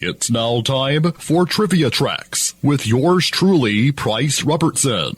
It's now time for Trivia Tracks with yours truly, Price Robertson.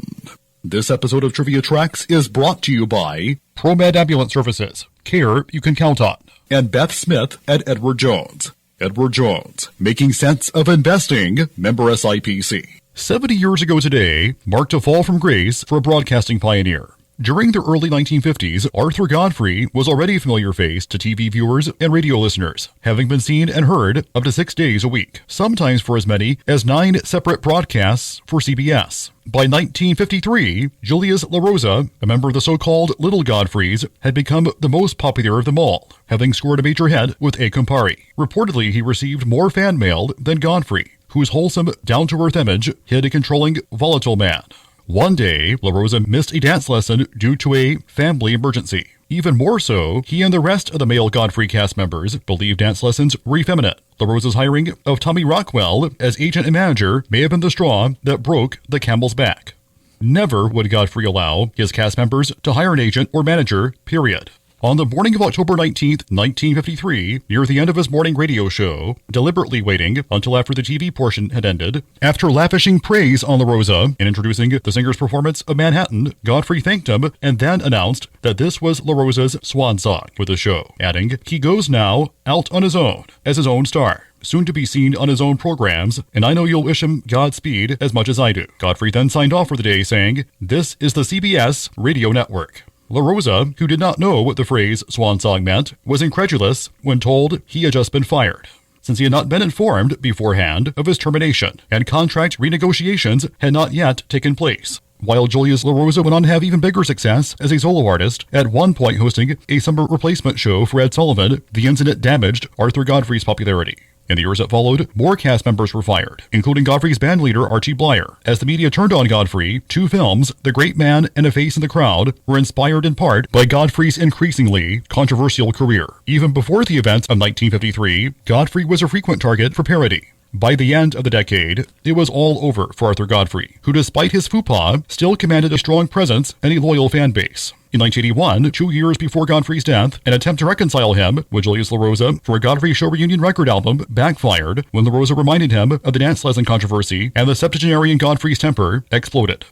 This episode of Trivia Tracks is brought to you by ProMed Ambulance Services, care you can count on, and Beth Smith at Edward Jones. Edward Jones, making sense of investing, member SIPC. 70 years ago today marked a fall from grace for a broadcasting pioneer. During the early 1950s, Arthur Godfrey was already a familiar face to TV viewers and radio listeners, having been seen and heard up to 6 days a week, sometimes for as many as 9 separate broadcasts for CBS. By 1953, Julius La Rosa, a member of the so-called Little Godfreys, had become the most popular of them all, having scored a major hit with A Campari. Reportedly, he received more fan mail than Godfrey, whose wholesome, down-to-earth image hid a controlling, volatile man. One day, La Rosa missed a dance lesson due to a family emergency. Even more so, he and the rest of the male Godfrey cast members believed dance lessons were effeminate. La Rosa's hiring of Tommy Rockwell as agent and manager may have been the straw that broke the camel's back. Never would Godfrey allow his cast members to hire an agent or manager, period. On the morning of October 19, 1953, near the end of his morning radio show, deliberately waiting until after the TV portion had ended, after lavishing praise on La Rosa and introducing the singer's performance of Manhattan, Godfrey thanked him and then announced that this was La Rosa's swan song with the show, adding, "He goes now out on his own, as his own star, soon to be seen on his own programs, and I know you'll wish him Godspeed as much as I do." Godfrey then signed off for the day saying, "This is the CBS radio network." La Rosa, who did not know what the phrase swan song meant, was incredulous when told he had just been fired, since he had not been informed beforehand of his termination, and contract renegotiations had not yet taken place. While Julius La Rosa went on to have even bigger success as a solo artist, at one point hosting a summer replacement show for Ed Sullivan, the incident damaged Arthur Godfrey's popularity. In the years that followed, more cast members were fired, including Godfrey's band leader Archie Blyer. As the media turned on Godfrey, 2 films, The Great Man and A Face in the Crowd, were inspired in part by Godfrey's increasingly controversial career. Even before the events of 1953, Godfrey was a frequent target for parody. By the end of the decade, it was all over for Arthur Godfrey, who despite his faux pas, still commanded a strong presence and a loyal fan base. In 1981, 2 years before Godfrey's death, an attempt to reconcile him with Julius La Rosa for a Godfrey Show reunion record album backfired when La Rosa reminded him of the dance lesson controversy, and the septuagenarian Godfrey's temper exploded.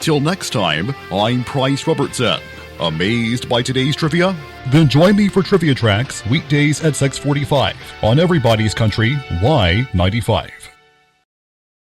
Till next time, I'm Price Robertson. Amazed by today's trivia? Then join me for Trivia Tracks weekdays at 6:45 on Everybody's Country Y95.